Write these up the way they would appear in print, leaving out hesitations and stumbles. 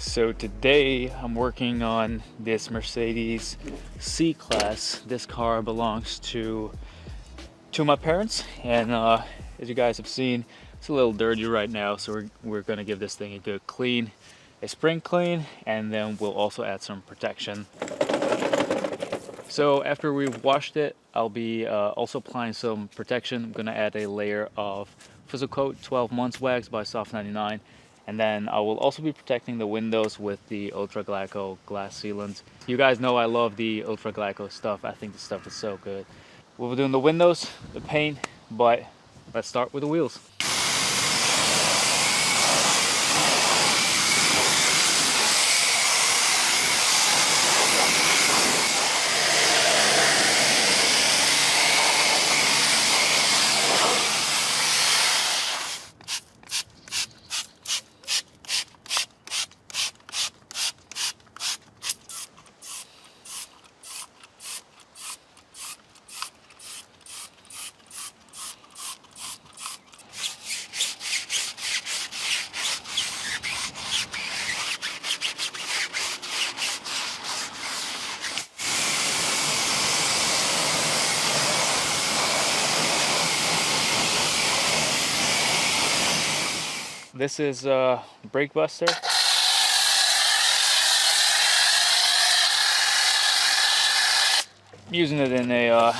So today I'm working on this Mercedes C-Class. This car belongs to my parents, and as you guys have seen, it's a little dirty right now, so we're gonna give this thing a good clean, a spring clean, and then we'll also add some protection. So after we've washed it, I'll be also applying some protection. I'm gonna add a layer of Fusso Coat 12 months wax by Soft99, and then I will also be protecting the windows with the Ultra Glaco glass sealant. You guys know I love the Ultra Glaco stuff. I think the stuff is so good. We'll be doing the windows, the paint, but let's start with the wheels. This is brake buster. I'm using it in a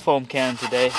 foam can today.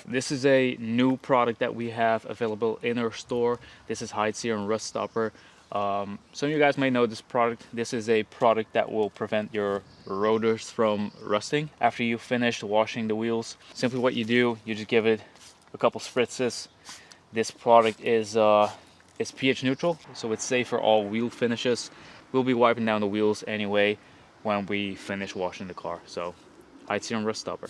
This is a new product that we have available in our store. This is Hide Serum Rust Stopper. Some of you guys may know this product. This is a product that will prevent your rotors from rusting after you finish washing the wheels. Simply what you do, you just give it a couple spritzes. This product is pH neutral, so it's safe for all wheel finishes. We'll be wiping down the wheels anyway when we finish washing the car. So Hide Serum Rust Stopper.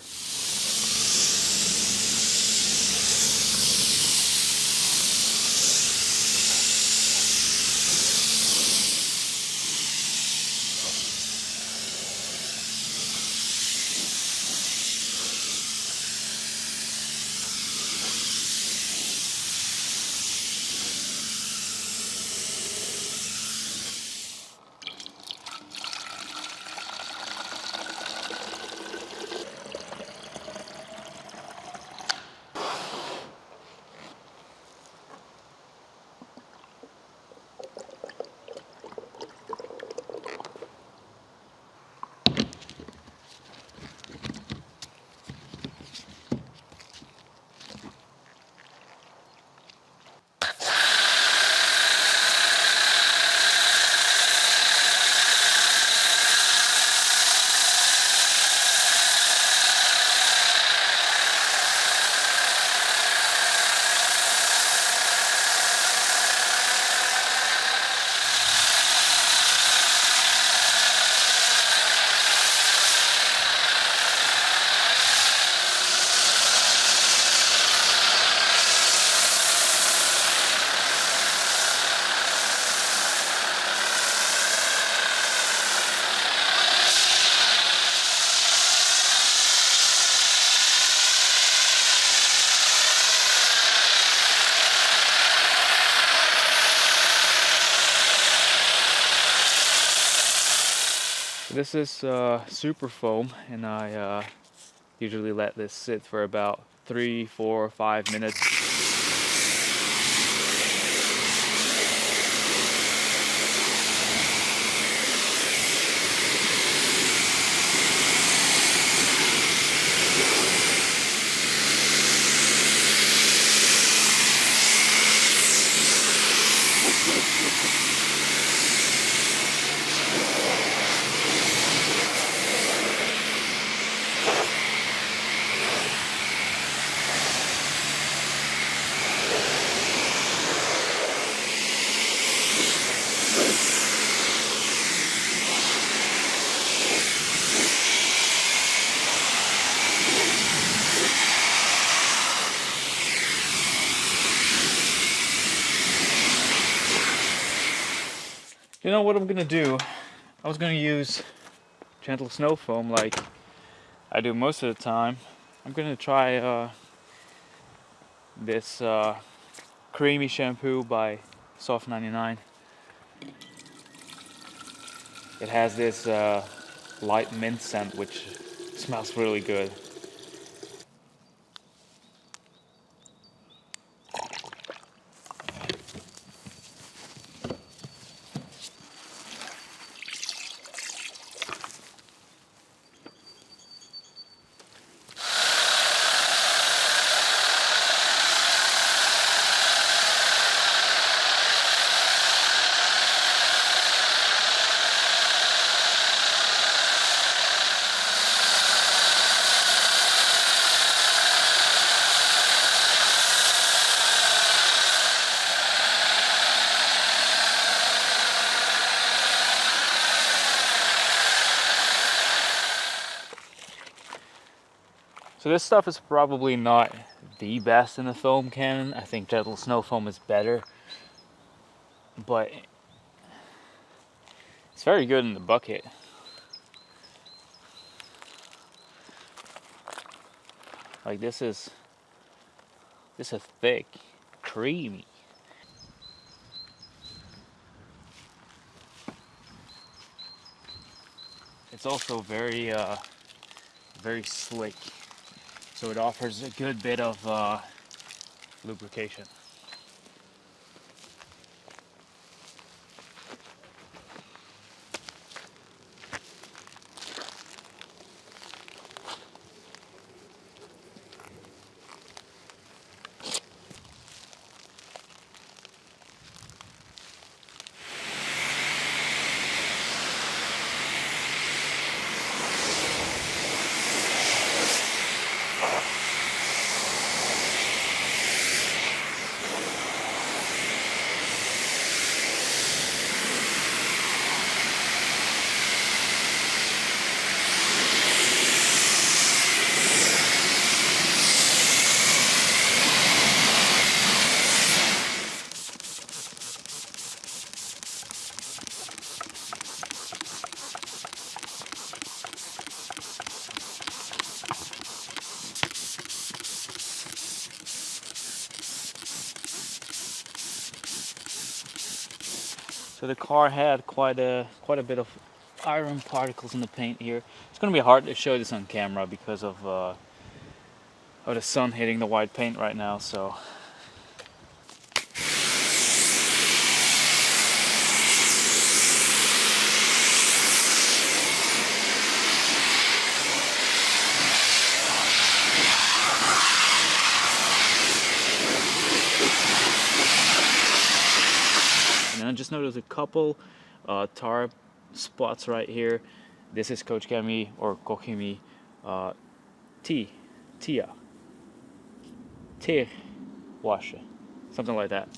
This is super foam, and I usually let this sit for about 3, 4, 5 minutes. You know what I'm gonna do? I was gonna use gentle snow foam like I do most of the time. I'm gonna try this creamy shampoo by Soft99. It has this light mint scent which smells really good. So this stuff is probably not the best in the foam canon. I think gentle snow foam is better, but it's very good in the bucket. Like this is thick, creamy. It's also very very slick, so it offers a good bit of lubrication. So the car had quite a bit of iron particles in the paint here. It's going to be hard to show this on camera because of the sun hitting the white paint right now. So and I just noticed a couple tar spots right here. This is Coach Kemi or Kokimi Tia wash, something like that.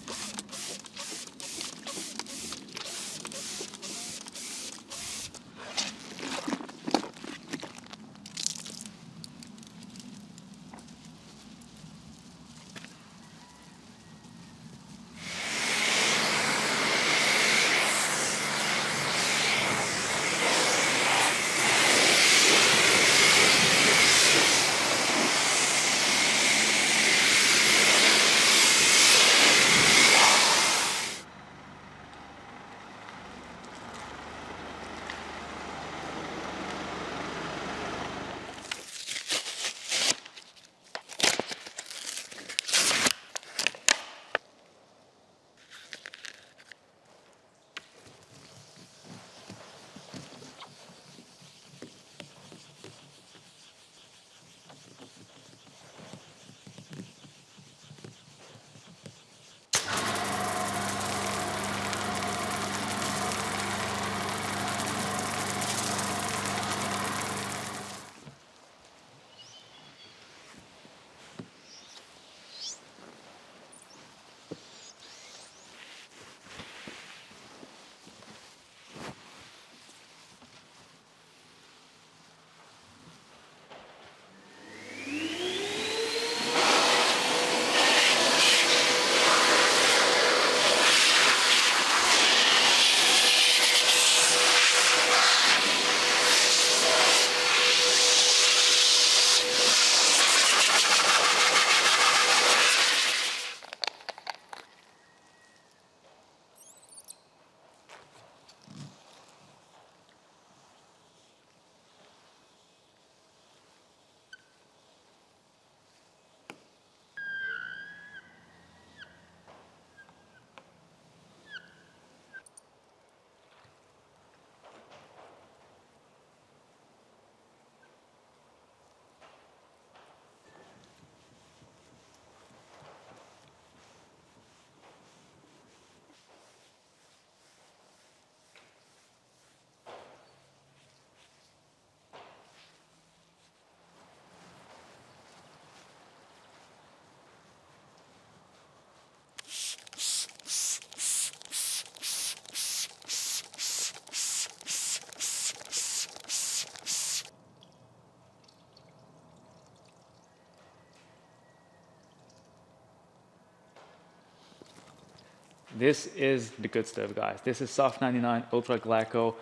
This is the good stuff, guys. This is Soft99 Ultra Glaco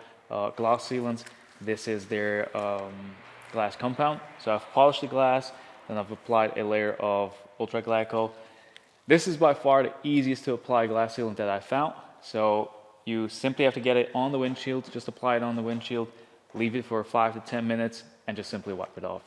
gloss sealants. This is their glass compound. So I've polished the glass, then I've applied a layer of Ultra Glaco. This is by far the easiest to apply glass sealant that I found. So you simply have to get it on the windshield, just apply it on the windshield, leave it for 5 to 10 minutes, and just simply wipe it off.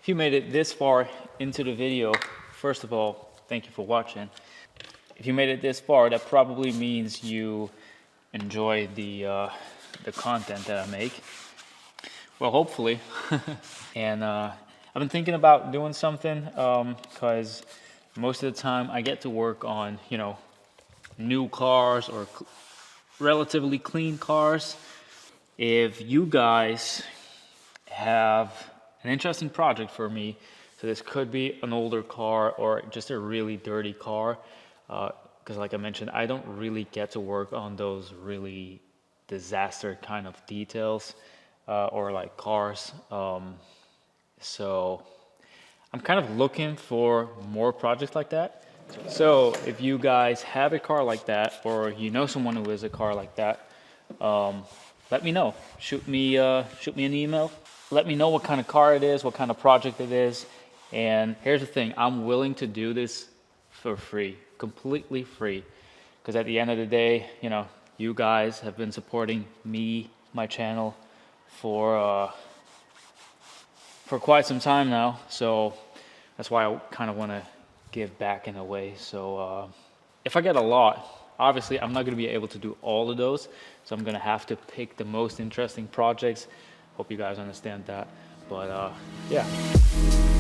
If you made it this far into the video, first of all, thank you for watching. If you made it this far, that probably means you enjoy the content that I make. Well, hopefully. And I've been thinking about doing something because most of the time I get to work on, you know, new cars or relatively clean cars. If you guys have an interesting project for me, so this could be an older car or just a really dirty car, because like I mentioned, I don't really get to work on those really disaster kind of details or like cars, so I'm kind of looking for more projects like that. So if you guys have a car like that, or you know someone who has a car like that, let me know. Shoot me an email. Let me know what kind of car it is, what kind of project it is. And here's the thing, I'm willing to do this for free, completely free. Because at the end of the day, you know, you guys have been supporting me, my channel, for quite some time now. So that's why I kind of want to give back in a way. So if I get a lot, obviously I'm not going to be able to do all of those. So I'm going to have to pick the most interesting projects. Hope you guys understand that. But yeah.